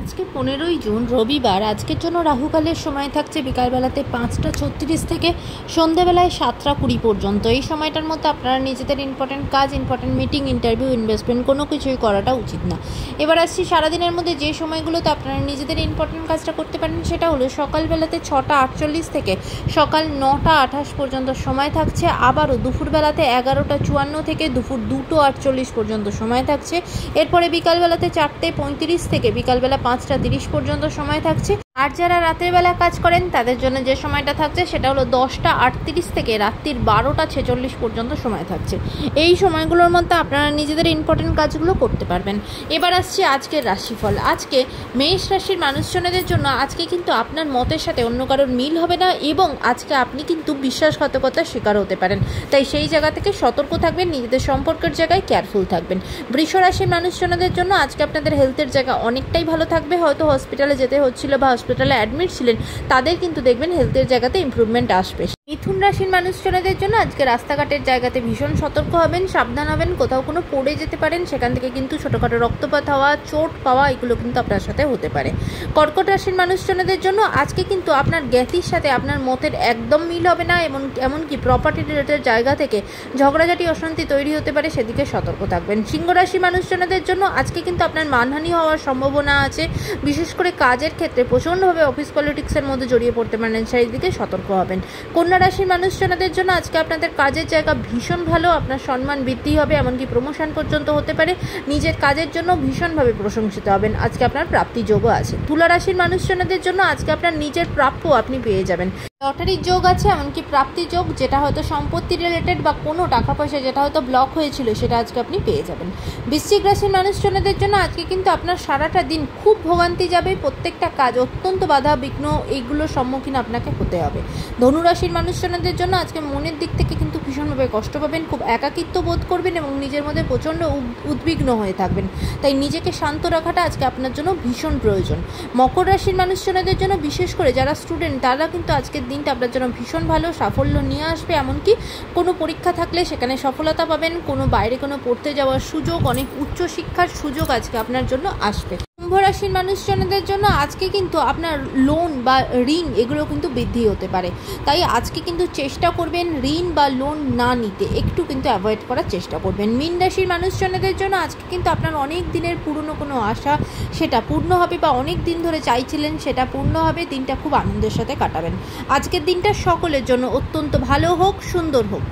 আজকে 15ই জুন রবিবার। আজকের জন্য রাহুকালের সময় থাকছে বিকালবেলাতে 5টা 36 থেকে সন্ধ্যেবেলায় 7টা 20 পর্যন্ত। এই সময়টার মধ্যে আপনারা নিজেদের ইম্পর্টেন্ট কাজ, ইম্পর্টেন্ট মিটিং, ইন্টারভিউ, ইনভেস্টমেন্ট কোনো কিছুই করাটা উচিত না। এবার আসছি সারাদিনের মধ্যে যে সময়গুলোতে আপনারা নিজেদের ইম্পর্টেন্ট কাজটা করতে পারেন, সেটা হলো সকালবেলাতে 6টা 48 থেকে সকাল 9টা 28 পর্যন্ত সময় থাকছে। আবারও দুপুরবেলাতে 11টা 54 থেকে দুপুর 2টো 48 পর্যন্ত সময় থাকছে। এরপরে বিকালবেলাতে 4টে 35 থেকে বিকালবেলা 5টা 30 পর্যন্ত সময় থাকছে। আর যারা রাতের বেলা কাজ করেন তাদের জন্য যে সময়টা থাকছে সেটা হলো 10টা 38 থেকে রাত্রির 12টা 46 পর্যন্ত সময় থাকছে। এই সময়গুলোর মধ্যে আপনারা নিজেদের ইম্পর্টেন্ট কাজগুলো করতে পারবেন। এবার আসছি আজকের রাশিফল। আজকে মেষ রাশির মানুষজনদের জন্য আজকে কিন্তু আপনার মতের সাথে অন্য কারোর মিল হবে না এবং আজকে আপনি কিন্তু বিশ্বাসঘাতকতার শিকার হতে পারেন। তাই সেই জায়গা থেকে সতর্ক থাকবেন, নিজেদের সম্পর্কের জায়গায় কেয়ারফুল থাকবেন। বৃষ রাশির মানুষজনদের জন্য আজকে আপনাদের হেলথের জায়গা অনেকটাই ভালো থাকবে। হয়তো হসপিটালে যেতে হচ্ছিল বা হসপিটালে অ্যাডমিট ছিলেন, তাদের কিন্তু দেখবেন হেলথের জায়গাতে ইমপ্রুভমেন্ট আসবে। মিথুন রাশির মানুষজনদের জন্য আজকে রাস্তাঘাটের জায়গাতে ভীষণ সতর্ক হবেন, সাবধান হবেন। কোথাও কোনো পড়ে যেতে পারেন, সেখান থেকে কিন্তু ছোটোখাটো রক্তপাত হওয়া, চোট পাওয়া, এগুলো কিন্তু আপনার সাথে হতে পারে। কর্কট রাশির মানুষজনদের জন্য আজকে কিন্তু আপনার জ্ঞাতির সাথে আপনার মতের একদম মিল হবে না, এমনকি প্রপার্টি রিলেটেড জায়গা থেকে ঝগড়াঝাটি, অশান্তি তৈরি হতে পারে, সেদিকে সতর্ক থাকবেন। সিংহ রাশি মানুষজনদের জন্য আজকে কিন্তু আপনার মানহানি হওয়ার সম্ভাবনা আছে। বিশেষ করে কাজের ক্ষেত্রে প্রচণ্ডভাবে অফিস পলিটিক্সের মধ্যে জড়িয়ে পড়তে পারেন, সেই দিকে সতর্ক হবেন। কন্যা রাশির মানুষজনদের জন্য আজকে আপনাদের কাজের জায়গা ভীষণ ভালো, আপনার সম্মান বৃদ্ধি হবে, এমনকি প্রমোশন পর্যন্ত হতে পারে। নিজের কাজের জন্য ভীষণভাবে প্রশংসিত হবেন। আজকে আপনার প্রাপ্তি যোগও আছে। তুলা রাশির মানুষজনদের জন্য আজকে আপনার নিজের প্রাপ্য আপনি পেয়ে যাবেন। লটারির যোগ আছে, এমনকি প্রাপ্তি যোগ, যেটা হয়তো সম্পত্তি রিলেটেড বা কোনো টাকা পয়সা যেটা হয়তো ব্লক হয়েছিল, সেটা আজকে আপনি পেয়ে যাবেন। বৃশ্চিক রাশির মানুষজনদের জন্য আজকে কিন্তু আপনার সারাটা দিন খুব ভোগান্তি যাবে। প্রত্যেকটা কাজ অত্যন্ত বাধা বিঘ্ন, এইগুলোর সম্মুখীন আপনাকে হতে হবে। ধনু রাশির মানুষজনদের জন্য আজকে মনের দিক থেকে কিন্তু ভীষণভাবে কষ্ট পাবেন, খুব একাকিত্ব বোধ করবেন এবং নিজের মধ্যে প্রচণ্ড উদ্বিগ্ন হয়ে থাকবেন। তাই নিজেকে শান্ত রাখাটা আজকে আপনার জন্য ভীষণ প্রয়োজন। মকর রাশির মানুষজনদের জন্য বিশেষ করে যারা স্টুডেন্ট, তারা কিন্তু আজকের দিনটা আপনার জন্য ভীষণ ভালো, সাফল্য নিয়ে আসবে। এমনকি কোনো পরীক্ষা থাকলে সেখানে সফলতা পাবেন, কোনো বাইরে কোনো পড়তে যাওয়ার সুযোগ, অনেক উচ্চ শিক্ষার সুযোগ আজকে আপনার জন্য আসবে। কুম্ভ রাশির মানুষজনদের জন্য আজকে কিন্তু আপনার লোন বা ঋণ এগুলো কিন্তু বৃদ্ধি হতে পারে। তাই আজকে কিন্তু চেষ্টা করবেন ঋণ বা লোন না নিতে, একটু কিন্তু অ্যাভয়েড করার চেষ্টা করবেন। মীন রাশির মানুষজনদের জন্য আজকে কিন্তু আপনার অনেক দিনের পুরনো কোনো আশা সেটা পূর্ণ হবে, বা অনেক দিন ধরে চাইছিলেন সেটা পূর্ণ হবে। দিনটা খুব আনন্দের সাথে কাটাবেন। আজকের দিনটা সকলের জন্য অত্যন্ত ভালো হোক, সুন্দর হোক।